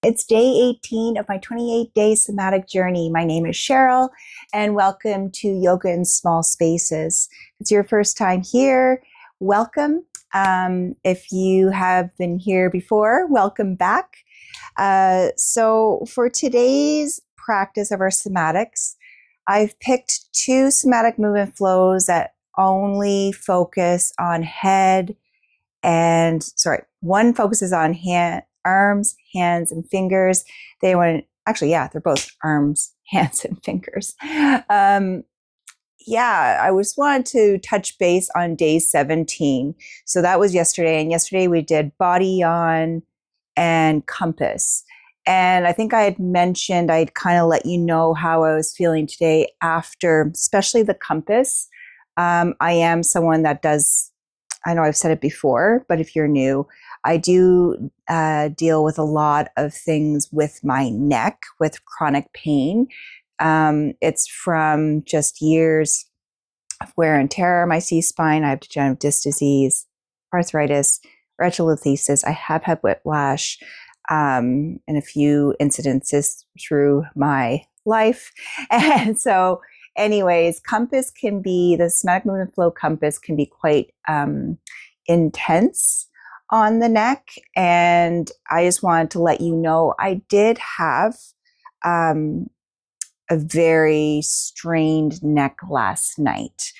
It's day 18 of my 28-day somatic journey. My name is Cheryl, and welcome to Yoga in Small Spaces. If it's your first time here, welcome. If you have been here before, welcome back. So for today's practice of our somatics, I've picked two somatic movement flows that only focus on one focuses on arms, hands, and fingers. They're both arms, hands, and fingers. I just wanted to touch base on day 17. So that was yesterday, and yesterday we did body yawn and compass. And I think I had mentioned, I'd kind of let you know how I was feeling today after, especially the compass. I am someone that does, I know I've said it before, but if you're new, I do deal with a lot of things with my neck, with chronic pain. It's from just years of wear and tear on my C-spine. I have degenerative disc disease, arthritis, reticulosis. I have had whiplash, and a few incidences through my life. And so anyways, the somatic movement flow compass can be quite intense on the neck. And I just wanted to let you know, I did have a very strained neck last night.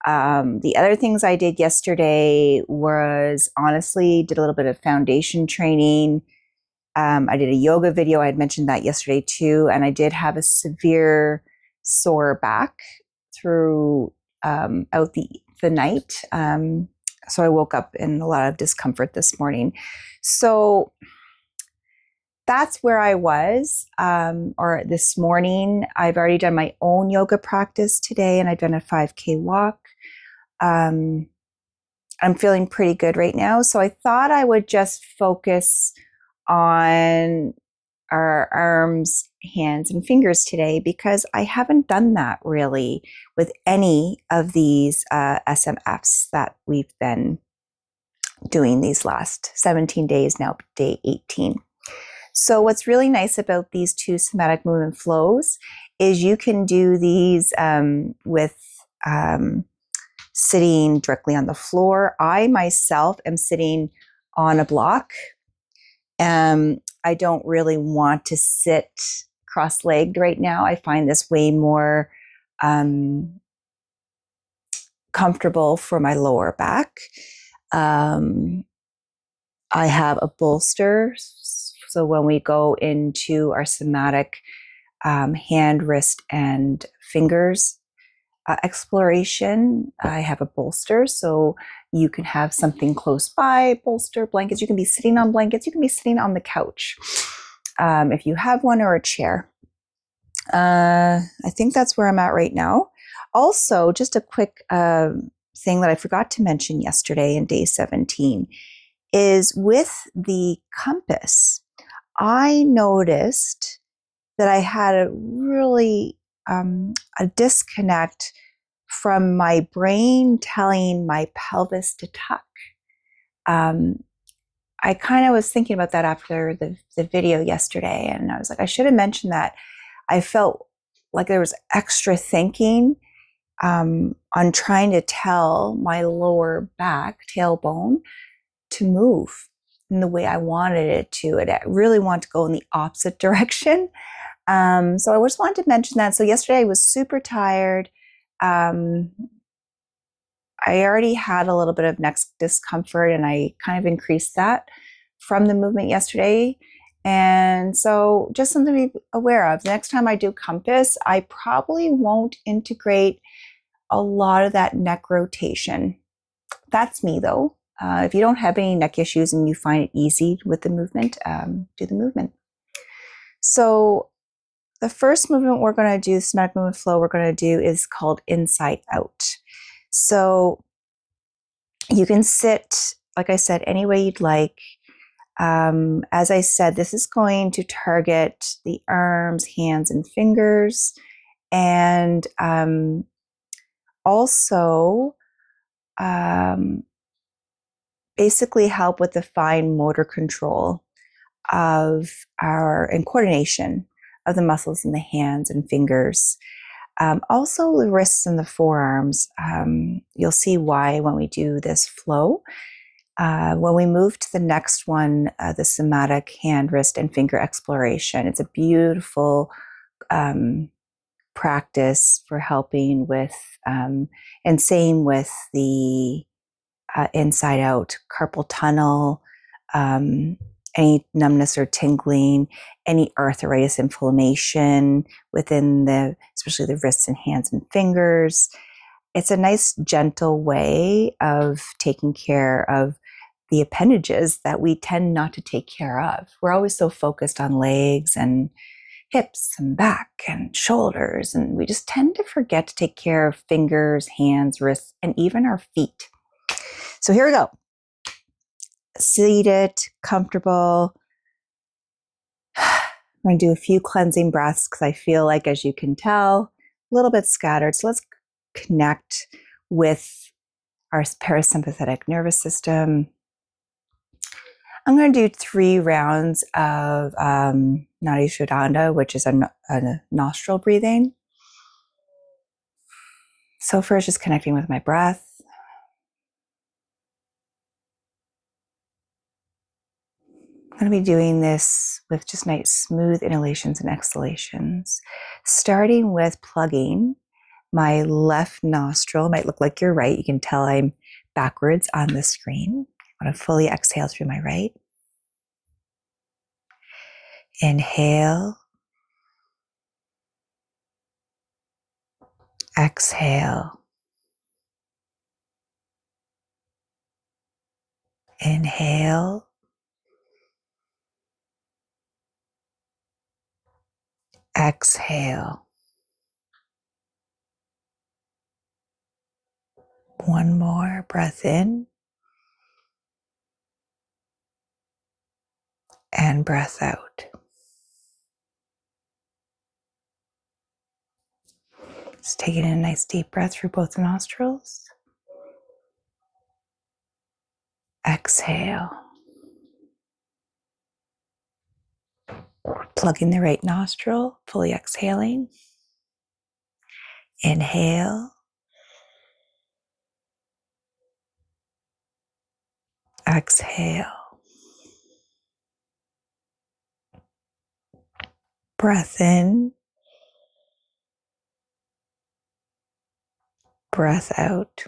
The other things I did yesterday was honestly did a little bit of foundation training. I did a yoga video. I had mentioned that yesterday too. And I did have a severe sore back through out the night. So I woke up in a lot of discomfort this morning. So that's where I was, or this morning. I've already done my own yoga practice today, and I've done a 5K walk. I'm feeling pretty good right now. So I thought I would just focus on our arms, hands, and fingers today, because I haven't done that really with any of these SMFs that we've been doing these last 17 days, now day 18. So what's really nice about these two somatic movement flows is you can do these with sitting directly on the floor. I myself am sitting on a block. I don't really want to sit cross-legged right now. I find this way more comfortable for my lower back. I have a bolster, so when we go into our somatic hand, wrist, and fingers exploration, I have a bolster, so you can have something close by, bolster, blankets. You can be sitting on blankets. You can be sitting on the couch if you have one, or a chair. I think that's where I'm at right now. Also, just a quick thing that I forgot to mention yesterday in day 17 is with the compass, I noticed that I had a really a disconnect from my brain telling my pelvis to tuck. I kind of was thinking about that after the video yesterday, and I was like, I should have mentioned that. I felt like there was extra thinking on trying to tell my lower back, tailbone, to move in the way I wanted it to. And I really wanted to go in the opposite direction. So I just wanted to mention that. So yesterday I was super tired. I already had a little bit of neck discomfort, and I kind of increased that from the movement yesterday. And so just something to be aware of. The next time I do compass, I probably won't integrate a lot of that neck rotation. That's me though. If you don't have any neck issues and you find it easy with the movement, do the movement. So the first movement we're going to do, somatic movement flow we're going to do, is called Inside-Out. So you can sit, like I said, any way you'd like. As I said, this is going to target the arms, hands, and fingers, and also basically help with the fine motor control. of our and coordination of the muscles in the hands and fingers. Also the wrists and the forearms. You'll see why when we do this flow. When we move to the next one, the somatic hand, wrist, and finger exploration, it's a beautiful practice for helping with, and same with the inside out carpal tunnel, any numbness or tingling, any arthritis, inflammation within especially the wrists and hands and fingers. It's a nice, gentle way of taking care of the appendages that we tend not to take care of. We're always so focused on legs and hips and back and shoulders, and we just tend to forget to take care of fingers, hands, wrists, and even our feet. So here we go. Seated, comfortable. I'm going to do a few cleansing breaths because I feel like, as you can tell, a little bit scattered. So let's connect with our parasympathetic nervous system. I'm going to do 3 rounds of Nadi Shodhana, which is a nostril breathing. So first, just connecting with my breath. I'm going to be doing this with just nice smooth inhalations and exhalations, starting with plugging my left nostril. It might look like you're right. You can tell I'm backwards on the screen. I'm going to fully exhale through my right. Inhale. Exhale. Inhale. Exhale. One more breath in and breath out. Just taking a nice deep breath through both nostrils. Exhale. Plugging the right nostril, fully exhaling. Inhale. Exhale. Breath in. Breath out.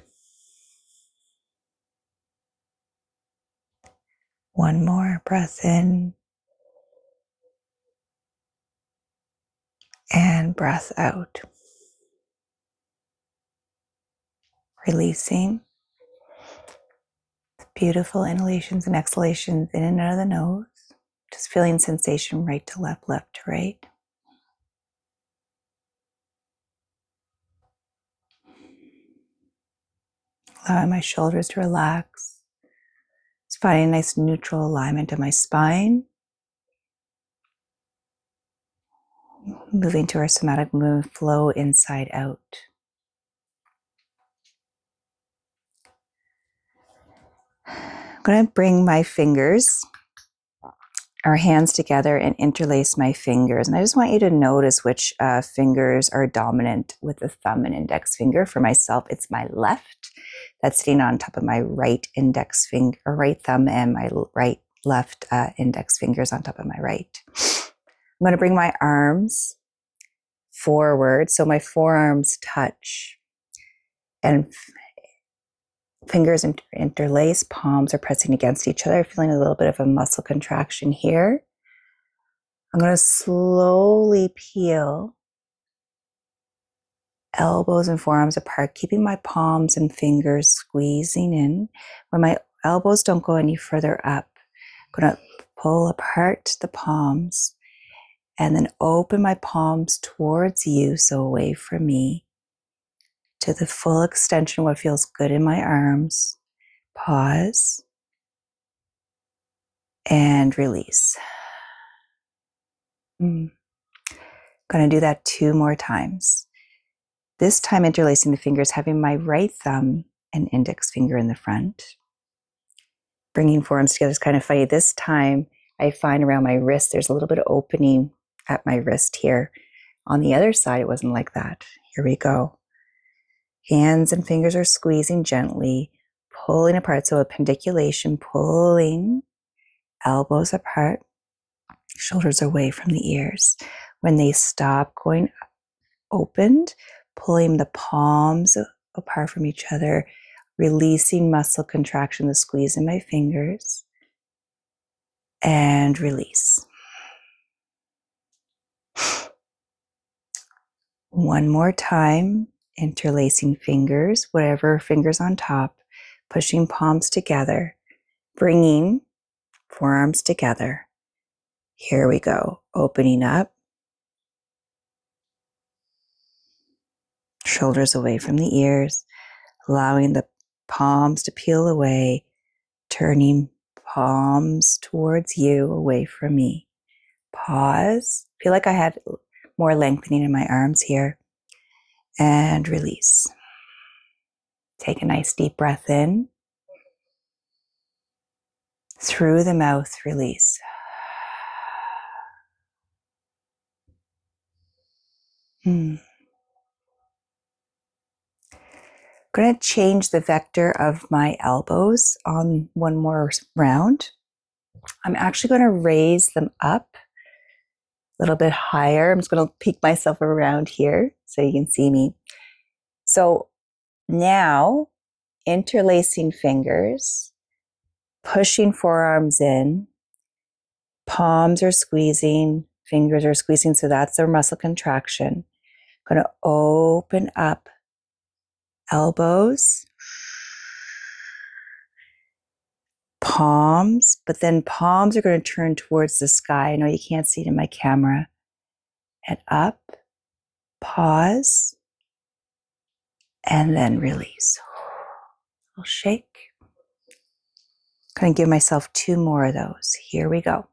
One more breath in and breath out. Releasing. Beautiful inhalations and exhalations in and out of the nose. Just feeling sensation right to left, left to right. Allowing my shoulders to relax. Just finding a nice neutral alignment of my spine. Moving to our somatic movement flow inside out. I'm going to bring my fingers, our hands together, and interlace my fingers. And I just want you to notice which fingers are dominant with the thumb and index finger. For myself, it's my left that's sitting on top of my right index finger, or right thumb, and my left index fingers on top of my right. I'm going to bring my arms forward so my forearms touch, and fingers interlace, palms are pressing against each other, feeling a little bit of a muscle contraction here. I'm going to slowly peel elbows and forearms apart, keeping my palms and fingers squeezing in. When my elbows don't go any further up, I'm going to pull apart the palms and then open my palms towards you, so away from me, to the full extension, what feels good in my arms. Pause and release. Going to do that 2 more times. This time interlacing the fingers, having my right thumb and index finger in the front. Bringing forearms together is kind of funny. This time, I find around my wrist, there's a little bit of opening at my wrist here. On the other side, it wasn't like that. Here we go. Hands and fingers are squeezing gently, pulling apart. So a pendiculation, pulling, elbows apart, shoulders away from the ears. When they stop going opened, pulling the palms apart from each other, releasing muscle contraction, the squeeze in my fingers, and release. One more time, interlacing fingers, whatever fingers on top, pushing palms together, bringing forearms together. Here we go, opening up, shoulders away from the ears, allowing the palms to peel away, turning palms towards you, away from me. Pause. Feel like I had more lengthening in my arms here. And release. Take a nice deep breath in. Through the mouth, release. I'm going to change the vector of my elbows on one more round. I'm actually going to raise them up a little bit higher. I'm just going to peek myself around here so you can see me. So now, interlacing fingers, pushing forearms in, palms are squeezing, fingers are squeezing, so that's their muscle contraction. Going to open up elbows, palms, but then palms are going to turn towards the sky. I know you can't see it in my camera. And up, pause, and then release. I'll shake. Going to give myself 2 more of those. Here we go.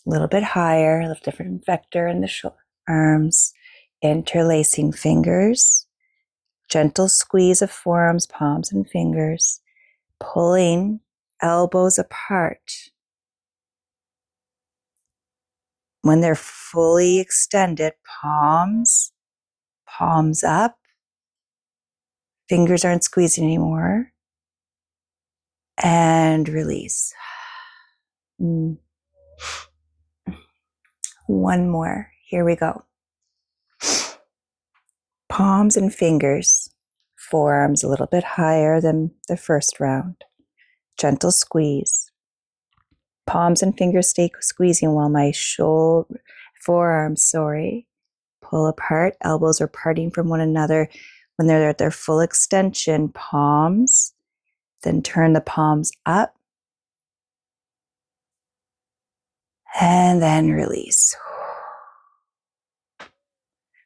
A little bit higher, a little different vector in the arms, interlacing fingers, gentle squeeze of forearms, palms, and fingers, pulling elbows apart. When they're fully extended, palms up, fingers aren't squeezing anymore, and release. One more. Here we go. Palms and fingers, forearms a little bit higher than the first round. Gentle squeeze. Palms and fingers stay squeezing while my forearms, pull apart. Elbows are parting from one another. When they're at their full extension, palms, then turn the palms up, and then release.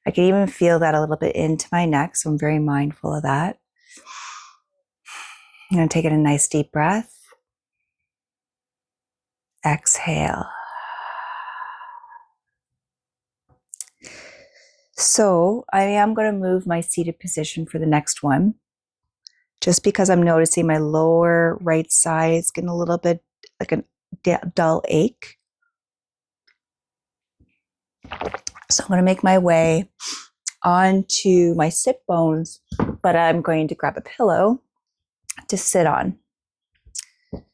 I can even feel that a little bit into my neck, so I'm very mindful of that. I'm going to take in a nice deep breath. Exhale. So I am going to move my seated position for the next one, just because I'm noticing my lower right side is getting a little bit like a dull ache. So I'm going to make my way onto my sit bones, but I'm going to grab a pillow to sit on. Going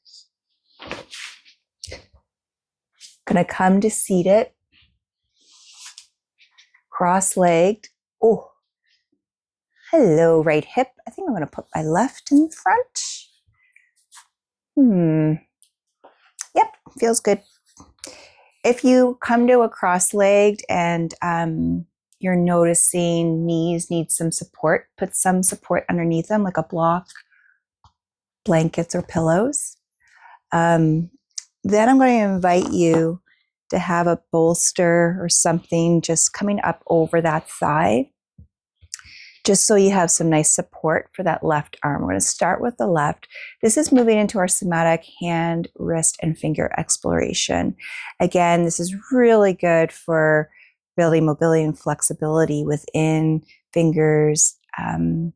to come to seated, cross-legged. Oh, hello, right hip. I think I'm going to put my left in front. Yep, feels good. If you come to a cross-legged and you're noticing knees need some support, put some support underneath them, like a block, blankets, or pillows. Then I'm going to invite you to have a bolster or something just coming up over that thigh, just so you have some nice support for that left arm. We're going to start with the left. This is moving into our somatic hand, wrist, and finger exploration. Again, this is really good for building mobility and flexibility within fingers, the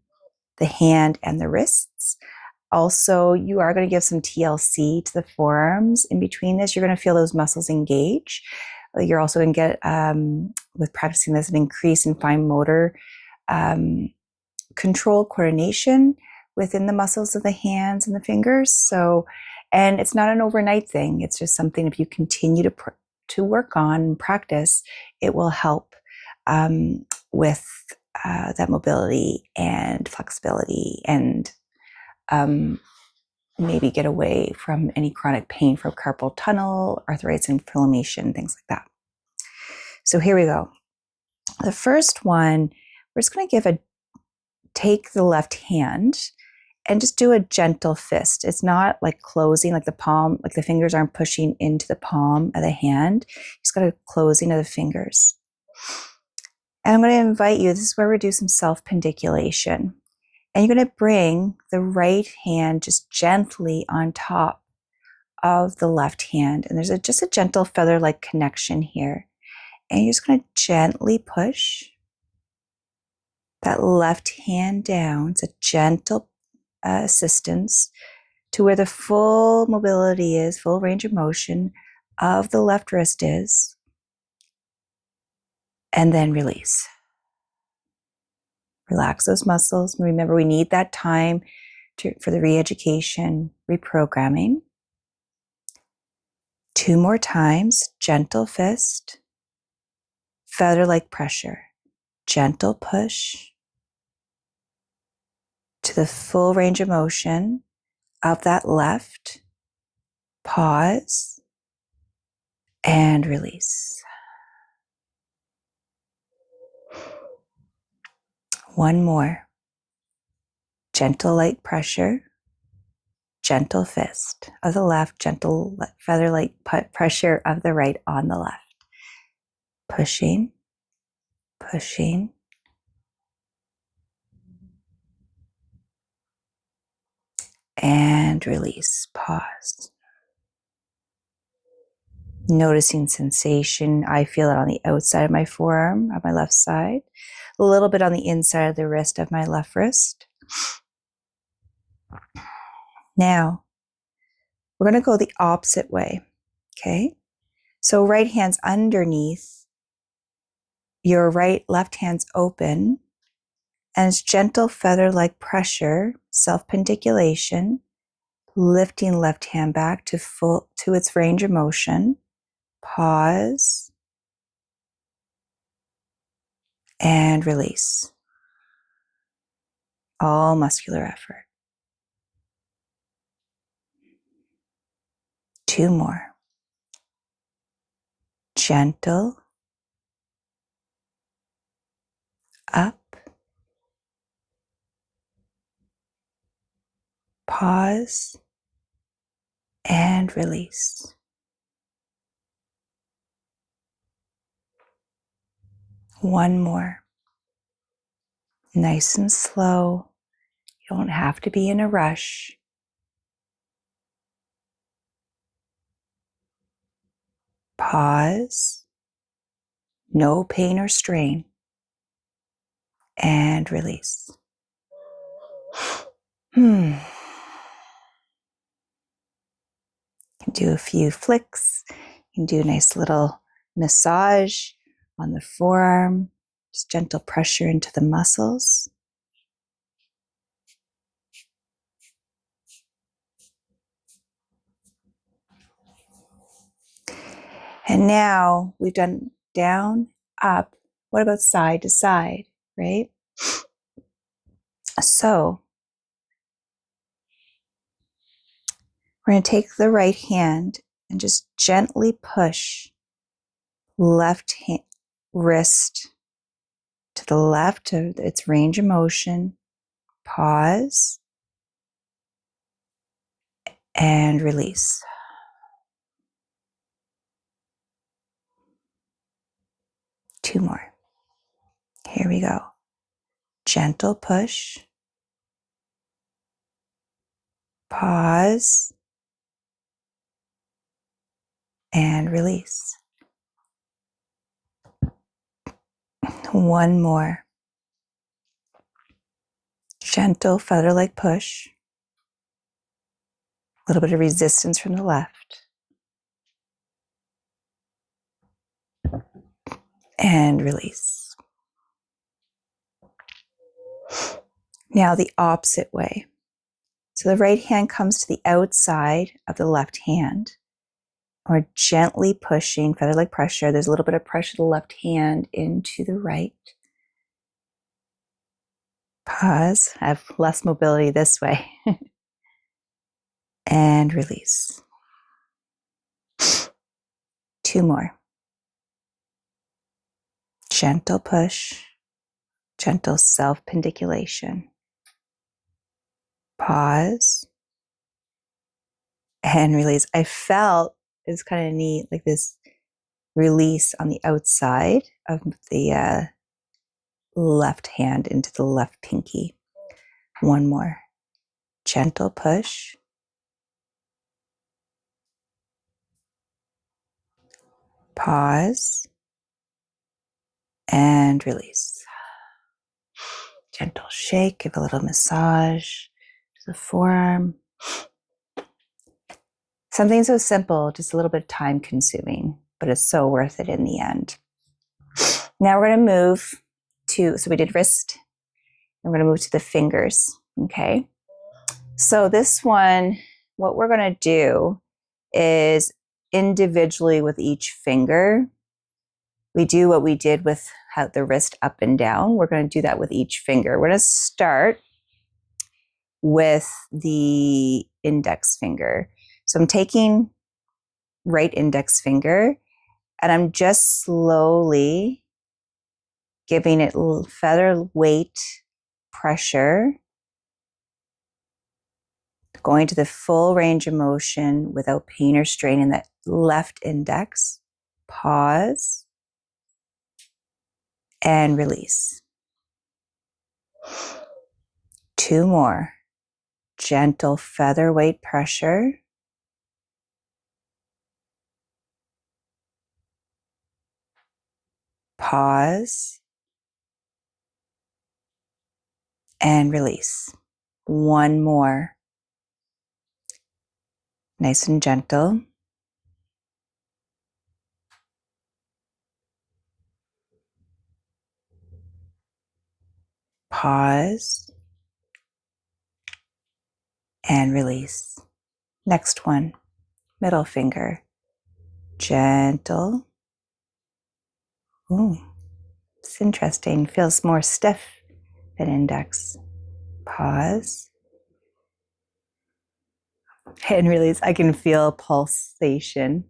hand, and the wrists. Also, you are going to give some TLC to the forearms. In between this, you're going to feel those muscles engage. You're also going to get, with practicing this, an increase in fine motor control, coordination within the muscles of the hands and the fingers. So, and it's not an overnight thing. It's just something, if you continue to work on and practice, it will help with that mobility and flexibility, and maybe get away from any chronic pain from carpal tunnel, arthritis, inflammation, things like that. So here we go. The first one, we're just going to take the left hand and just do a gentle fist. It's not like closing, like the palm, like the fingers aren't pushing into the palm of the hand. You just got a closing of the fingers. And I'm going to invite you, this is where we do some self-pendiculation. And you're going to bring the right hand just gently on top of the left hand. And there's just a gentle feather-like connection here. And you're just going to gently push that left hand down. It's a gentle assistance to where the full mobility is, full range of motion of the left wrist is. And then release. Relax those muscles. Remember, we need that time for the re-education, reprogramming. 2 more times, gentle fist, feather-like pressure, gentle push to the full range of motion of that left, pause, and release. 1 more, gentle light pressure, gentle fist of the left, gentle feather-like pressure of the right on the left. Pushing, pushing, and release. Pause. Noticing sensation. I feel it on the outside of my forearm of my left side, a little bit on the inside of the wrist of my left wrist. Now, we're going to go the opposite way, okay? So right hand's underneath, your left hand's open, and it's gentle feather-like pressure, self-pendiculation, lifting left hand back to its range of motion. Pause and release. All muscular effort. 2 more. Gentle, up, pause, and release. 1 more. Nice and slow. You don't have to be in a rush. Pause. No pain or strain. And release. You can do a few flicks. You can do a nice little massage on the forearm. Just gentle pressure into the muscles. And now we've done down, up. What about side to side, right? So we're going to take the right hand and just gently push left hand, wrist to the left of its range of motion. Pause and release. 2 more. Here we go. Gentle push. Pause and release. 1 more. Gentle feather-like push. little bit of resistance from the left. And release. Now the opposite way. So the right hand comes to the outside of the left hand. Or gently pushing, feather-like pressure. There's a little bit of pressure to the left hand into the right. Pause. I have less mobility this way. And release. 2 more. Gentle push. Gentle self-pendiculation. Pause. And release. I felt, it's kind of neat, like this release on the outside of the left hand into the left pinky. 1 more. Gentle push. Pause. And release. Gentle shake, give a little massage to the forearm. Something so simple, just a little bit time consuming, but it's so worth it in the end. Now we're going to move to, so we did wrist, and we're going to move to the fingers, okay? So this one, what we're going to do is individually with each finger, we do what we did with the wrist up and down. We're going to do that with each finger. We're going to start with the index finger. So I'm taking right index finger and I'm just slowly giving it feather weight pressure, going to the full range of motion without pain or strain in that left index. Pause and release. 2 more. Gentle feather weight pressure. Pause and release. 1 more. Nice and gentle. Pause and release. Next one, middle finger. Gentle. Ooh, it's interesting. Feels more stiff than index. Pause and release. I can feel pulsation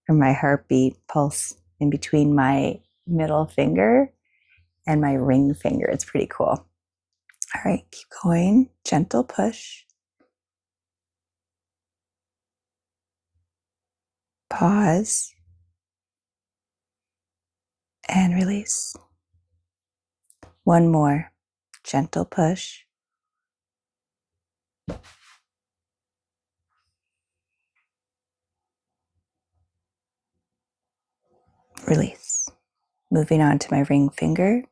from my heartbeat pulse in between my middle finger and my ring finger. It's pretty cool. All right, keep going. Gentle push. Pause and release. 1 more. Gentle push. Release. Moving on to my ring finger.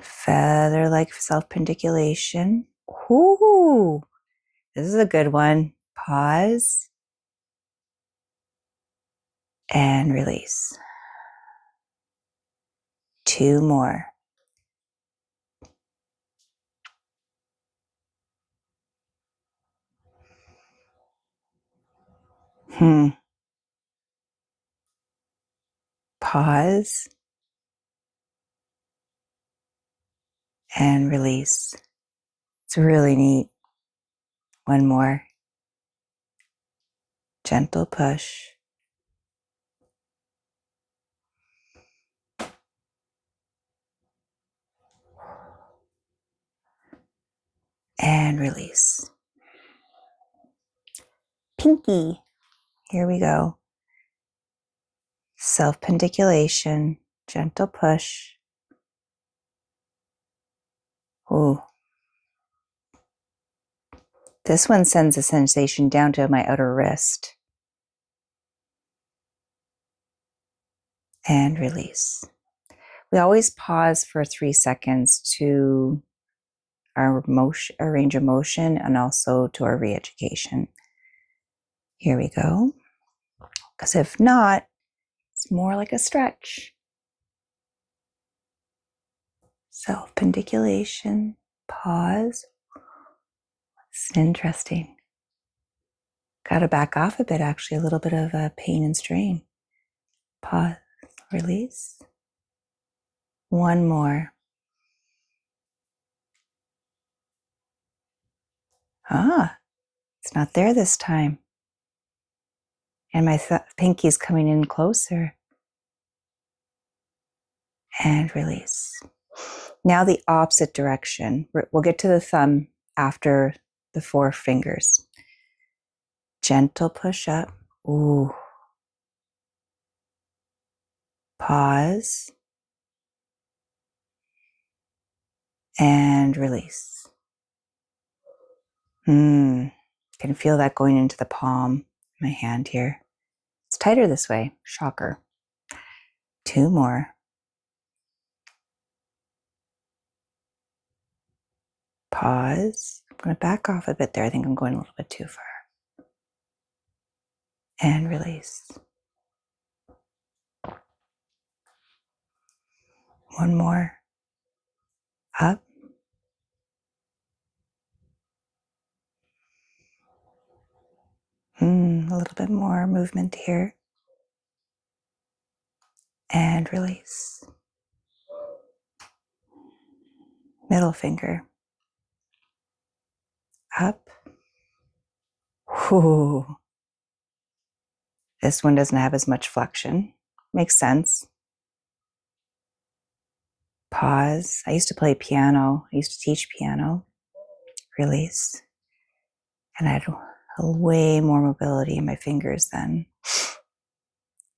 Feather-like self-pendiculation. Ooh, this is a good one. Pause and release. 2 more. Pause and release. It's really neat. 1 more. Gentle push. And release. Pinky. Here we go. Self-pendiculation. Gentle push. Ooh. This one sends a sensation down to my outer wrist. And release. We always pause for 3 seconds to our motion, our range of motion, and also to our re-education. Here we go. Because if not, it's more like a stretch. Self-pendiculation, pause. It's interesting. Got to back off a bit, actually, a little bit of pain and strain. Pause, release. One more. It's not there this time. And my pinky's coming in closer. And release. Now the opposite direction. We'll get to the thumb after the 4 fingers. Gentle push up. Ooh. Pause. And release. Can feel that going into the palm of my hand here. It's tighter this way. Shocker. 2 more. Pause. I'm going to back off a bit there. I think I'm going a little bit too far. And release. 1 more. Up. A little bit more movement here. And release. Middle finger. Up. Whew. This one doesn't have as much flexion. Makes sense. Pause. I used to play piano. I used to teach piano. Release. And I had way more mobility in my fingers then.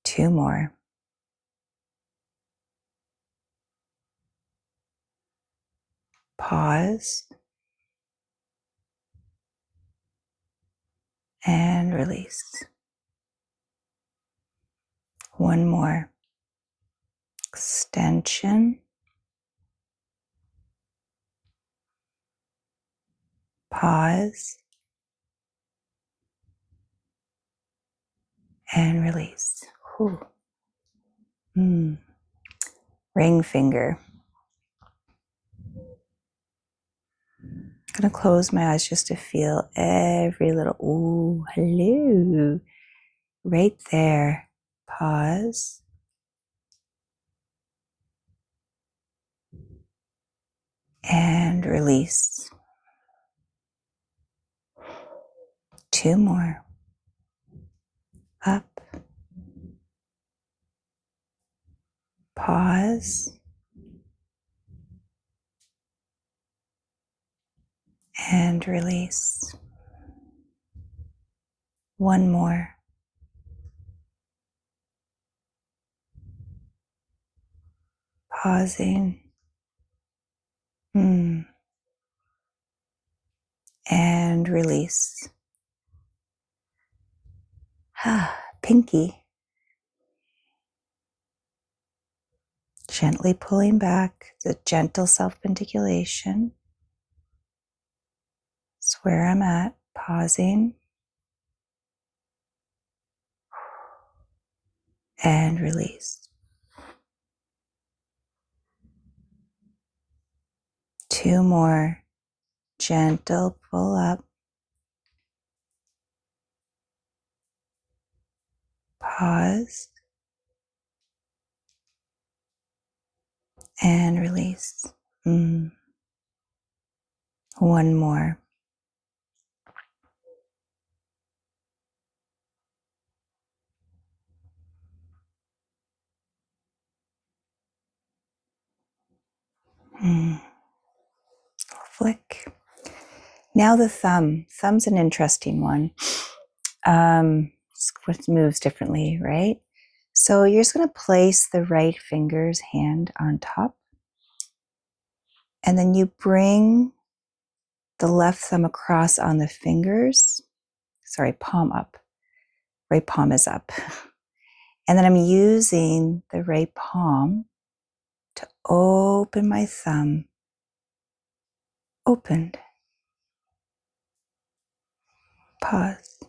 2 more. Pause. And release. 1 more. Extension. Pause. And release. Ring finger. I'm going to close my eyes just to feel every little, ooh, hello. Right there. Pause. And release. 2 more. Up. Pause. And release. 1 more. Pausing. And release. Pinky. Gently pulling back. It's a gentle self-pendiculation. It's where I'm at. Pausing. And release. 2 more. Gentle pull up. Pause. And release. 1 more. Flick. Now the thumb. Thumb's an interesting one. It moves differently, right? So you're just going to place the right finger's hand on top. And then you bring the left thumb across on the fingers. Sorry, palm up. Right palm is up. And then I'm using the right palm to open my thumb opened. Pause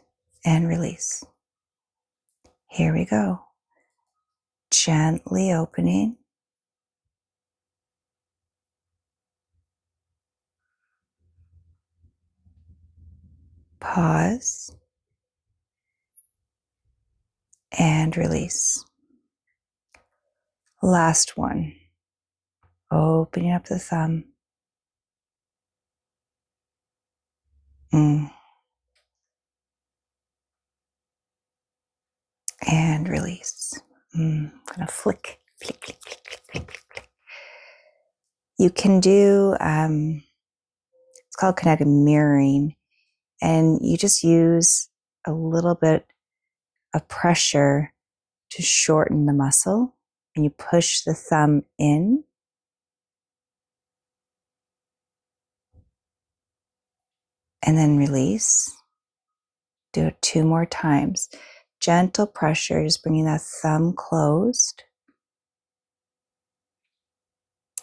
and release. Here we go. Gently opening. Pause and release. Last one. Opening up the thumb. And release. I'm going to flick, flick, flick, flick, flick, flick, flick. You can do, it's called kinetic mirroring, and you just use a little bit of pressure to shorten the muscle, and you push the thumb in. And then release. Do it 2 more times. Gentle pressure, just bringing that thumb closed,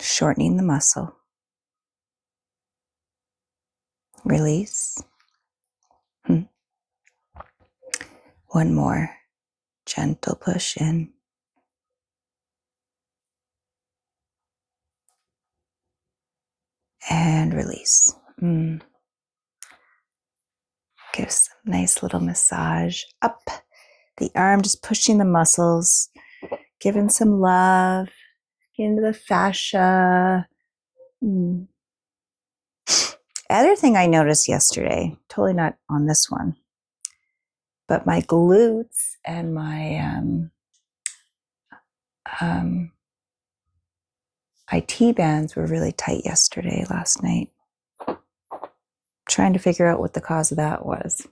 shortening the muscle. Release. One more. Gentle push in. And release. Give some nice little massage up the arm, just pushing the muscles, giving some love into the fascia. Other thing I noticed yesterday, totally not on this one, but my glutes and my IT bands were really tight yesterday, last night. Trying to figure out what the cause of that was.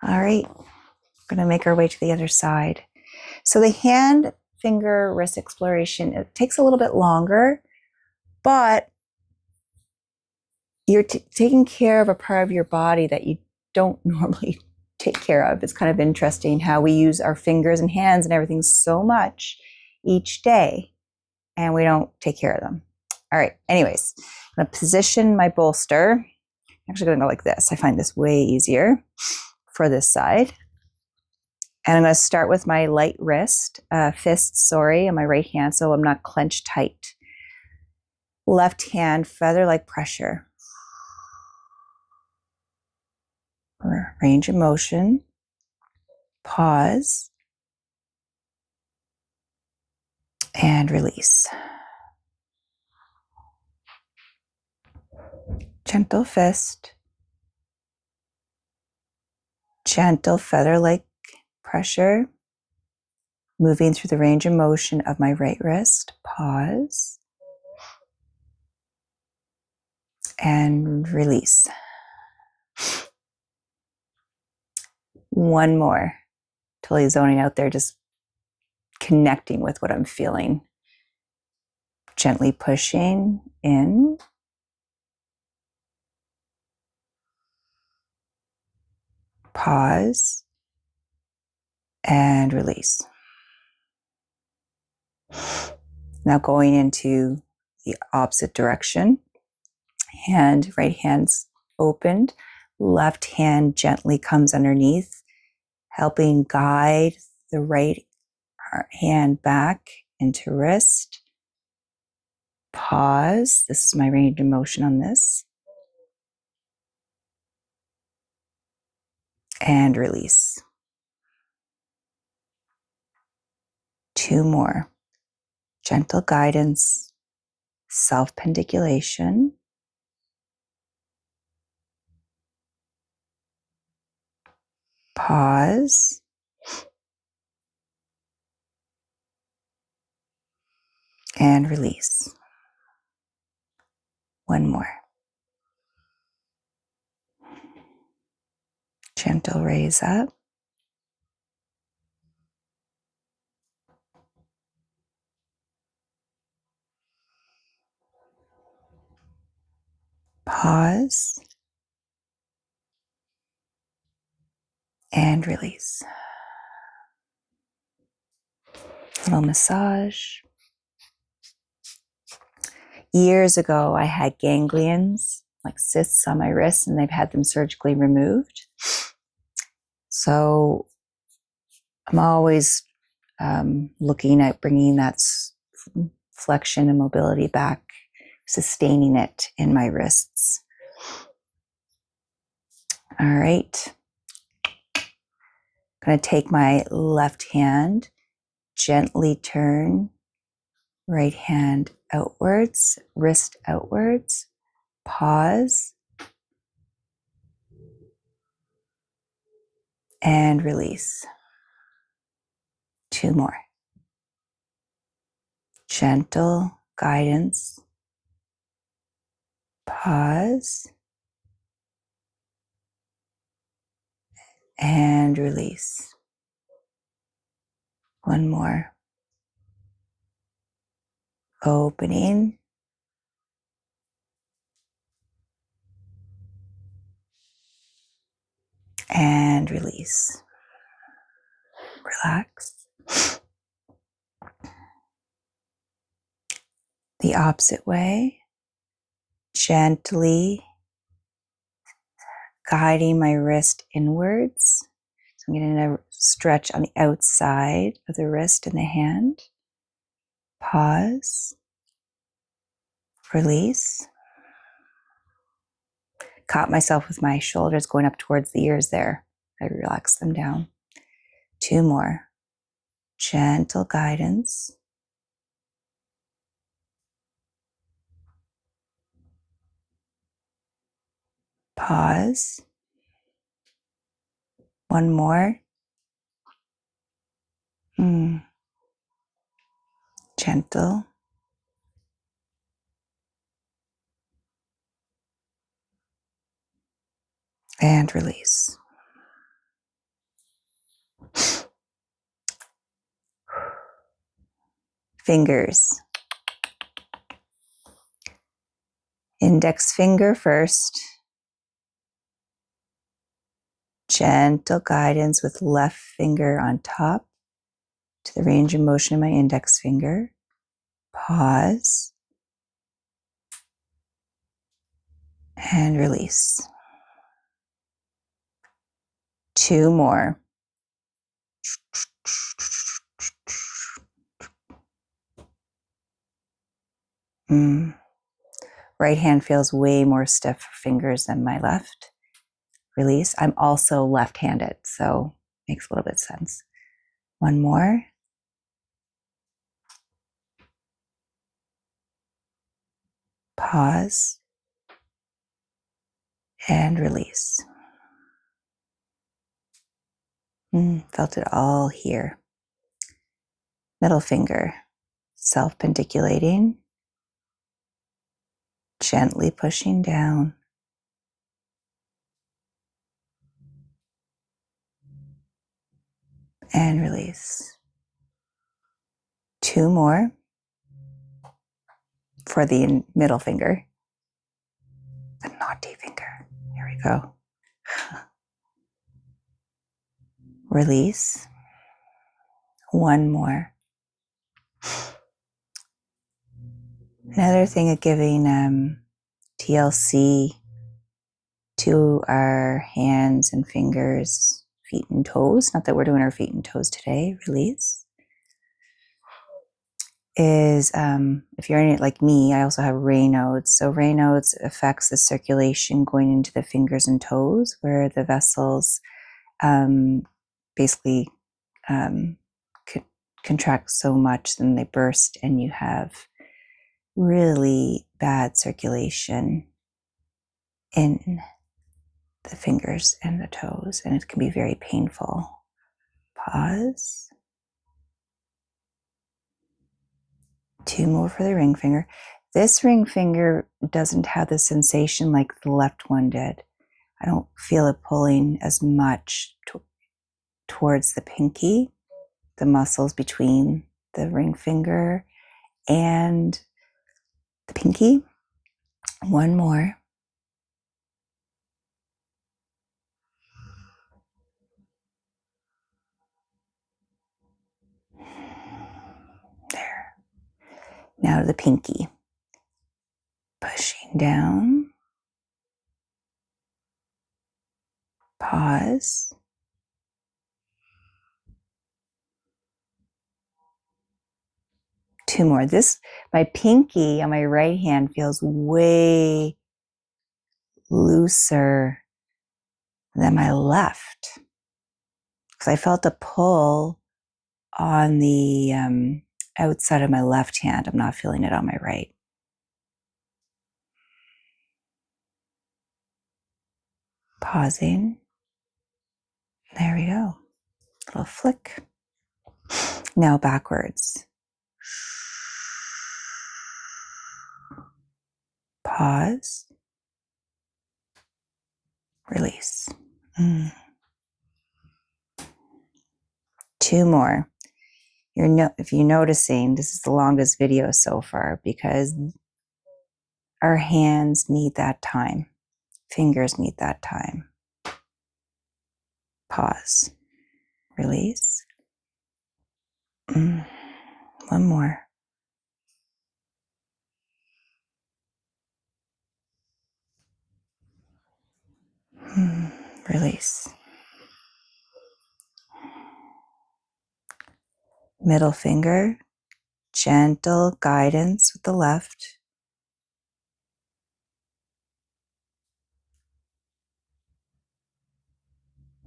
All right, we're going to make our way to the other side. So the hand, finger, wrist exploration, it takes a little bit longer, but you're taking care of a part of your body that you don't normally take care of. It's kind of interesting how we use our fingers and hands and everything so much each day, and we don't take care of them. All right, anyways, I'm going to position my bolster. I'm actually going to go like this. I find this way easier for this side. And I'm going to start with my light fist, on my right hand, so I'm not clenched tight. Left hand, feather-like pressure. Range of motion. Pause. And release. Gentle fist. Gentle feather-like pressure. Moving through the range of motion of my right wrist. Pause. And release. One more. Totally zoning out there, just connecting with what I'm feeling. Gently pushing in. Pause. And release. Now going into the opposite direction. Right hand's opened. Left hand gently comes underneath, helping guide the right hand back into wrist. Pause. This is my range of motion on this. And release. 2 more. Gentle guidance, self-pendiculation. Pause. And release. One more. Gentle raise up. Pause. And release. Little massage. Years ago, I had ganglions, like cysts on my wrists, and they've had them surgically removed. So I'm always looking at bringing that flexion and mobility back, sustaining it in my wrists. All right. I'm going to take my left hand, gently turn right hand outwards, wrist outwards, pause, and release. 2 more. Gentle guidance, pause, and release. 1 more. Opening, and release. Relax. The opposite way, gently guiding my wrist inwards. So I'm getting a stretch on the outside of the wrist and the hand. Pause. Release. Caught myself with my shoulders going up towards the ears there. I relax them down. 2 more. Gentle guidance. Pause. 1 more. Gentle. And release. Fingers. Index finger first. Gentle guidance with left finger on top to the range of motion of my index finger. Pause. And release. 2 more. Right hand feels way more stiff for fingers than my left. Release. I'm also left-handed, so makes a little bit of sense. 1 more. Pause. And release. Felt it all here. Middle finger, self-pendiculating, gently pushing down. And release. 2 more for the middle finger. The naughty finger. Here we go. Release. 1 more. Another thing of giving TLC to our hands and fingers, feet and toes, not that we're doing our feet and toes today, release, is if you're in it like me, I also have Raynaud's. So Raynaud's affects the circulation going into the fingers and toes, where the vessels basically contract so much, then they burst, and you have really bad circulation in the fingers and the toes, and it can be very painful. Pause. 2 more for the ring finger. This ring finger doesn't have the sensation like the left one did. I don't feel it pulling as much towards the pinky, the muscles between the ring finger and the pinky. 1 more. There. Now to the pinky. Down. Pause. Two more. My pinky on my right hand feels way looser than my left, because I felt a pull on the outside of my left hand. I'm not feeling it on my right. Pausing. There we go. Little flick. Now backwards. Pause. Release. Two more. If you're noticing, this is the longest video so far because our hands need that time. Fingers need that time. Pause. Release. One more. Release. Middle finger. Gentle guidance with the left.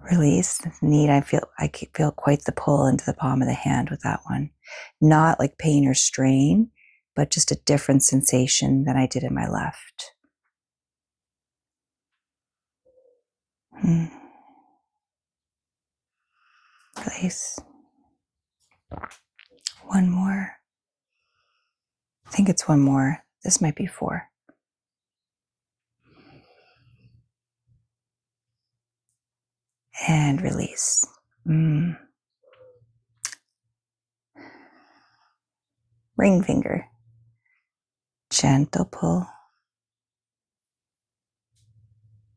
Release. Neat. I feel quite the pull into the palm of the hand with that one. Not like pain or strain, but just a different sensation than I did in my left. Release. One more. I think it's one more. This might be four. And release. Ring finger. Gentle pull.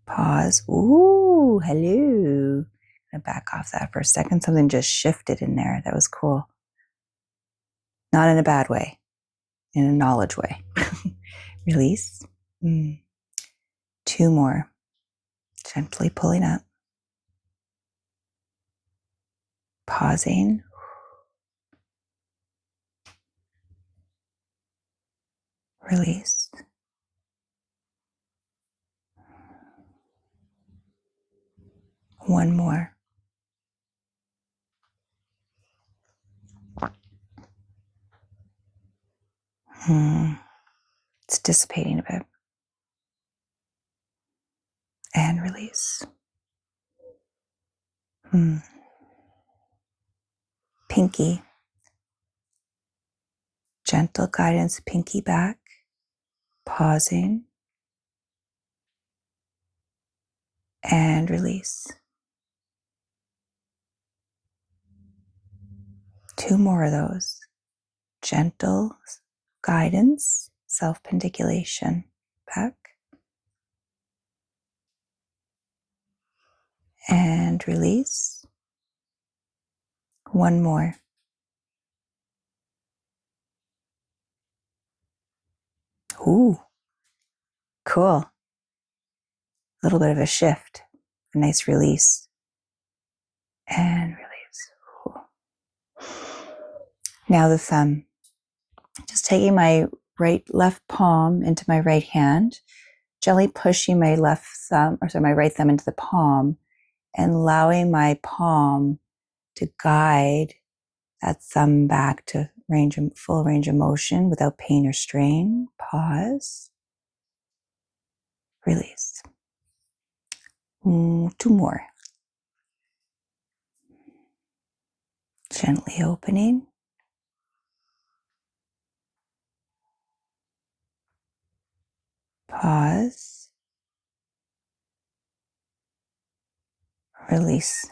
Pause. Ooh, hello. I'm gonna back off that for a second. Something just shifted in there. That was cool. Not in a bad way, in a knowledge way. Release. Two more. Gently pulling up. Pausing. Release. One more. It's dissipating a bit. And release. Pinky. Gentle guidance, pinky back. Pausing. And release. Two more of those. Gentle guidance, self-pendiculation. Back. And release. One more. Ooh, cool. A little bit of a shift. A nice release. And release. Ooh. Now the thumb. Just taking my left palm into my right hand, gently pushing my right thumb into the palm, and allowing my palm to guide that thumb back to full range of motion without pain or strain. Pause. Release. Two more. Gently opening. Pause. Release.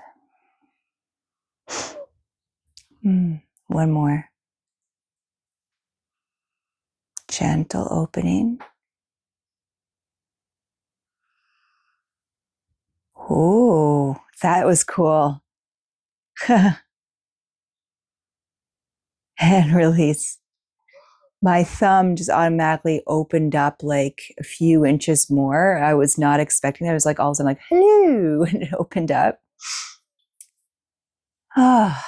One more. Gentle opening. Ooh, that was cool. And release. my thumb just automatically opened up like a few inches more. I was not expecting that. It was like all of a sudden, like, hello, and it opened up. Ah,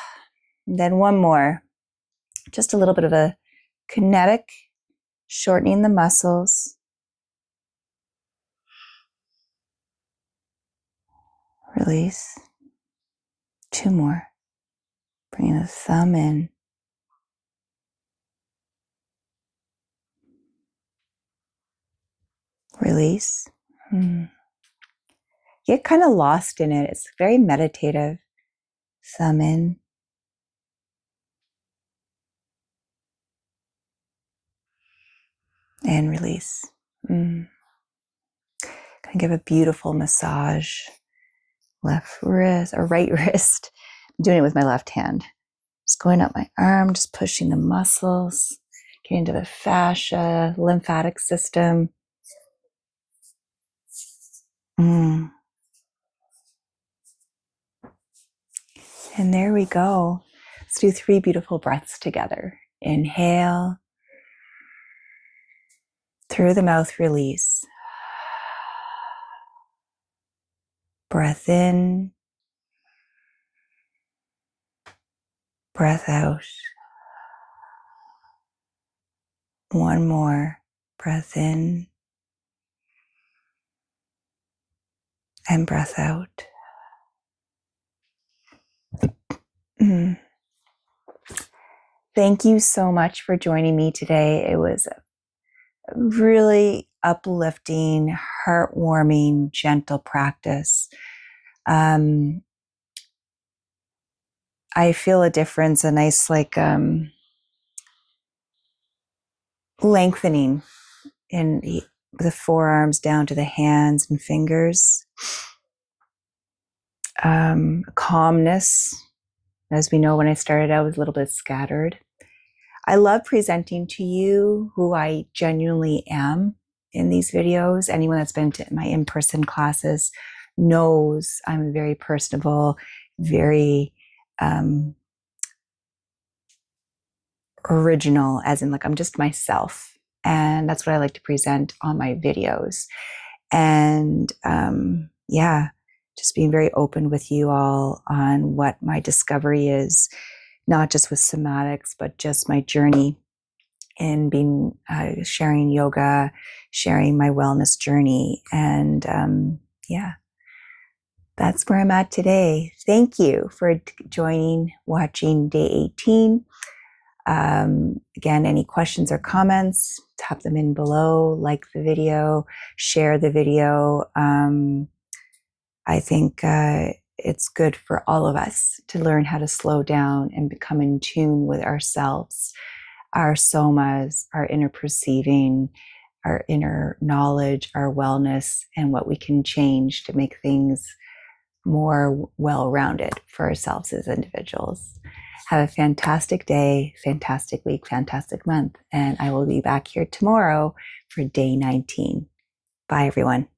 then one more, just a little bit of a kinetic, shortening the muscles. Release. Two more. Bringing the thumb in. Release. Get kind of lost in it. It's very meditative. Thumb in. And release. Gonna give a beautiful massage. Left wrist or right wrist. I'm doing it with my left hand. Just going up my arm, just pushing the muscles, getting into the fascia, lymphatic system. And there we go. Let's do 3 beautiful breaths together. Inhale. Through the mouth, release. Breath in. Breath out. One more. Breath in. And breath out. Thank you so much for joining me today. It was a really uplifting, heartwarming, gentle practice. I feel a difference, a nice lengthening in the forearms down to the hands and fingers. Calmness. As we know, when I started, I was a little bit scattered. I love presenting to you who I genuinely am in these videos. Anyone that's been to my in-person classes knows I'm very personable, very original, as in like I'm just myself. And that's what I like to present on my videos. And just being very open with you all on what my discovery is, not just with somatics, but just my journey in being sharing yoga, sharing my wellness journey. And that's where I'm at today. Thank you for joining, watching day 18. Again, any questions or comments, type them in below, like the video, share the video. I think it's good for all of us to learn how to slow down and become in tune with ourselves, our somas, our inner perceiving, our inner knowledge, our wellness, and what we can change to make things more well-rounded for ourselves as individuals. Have a fantastic day, fantastic week, fantastic month, and I will be back here tomorrow for day 19. Bye, everyone.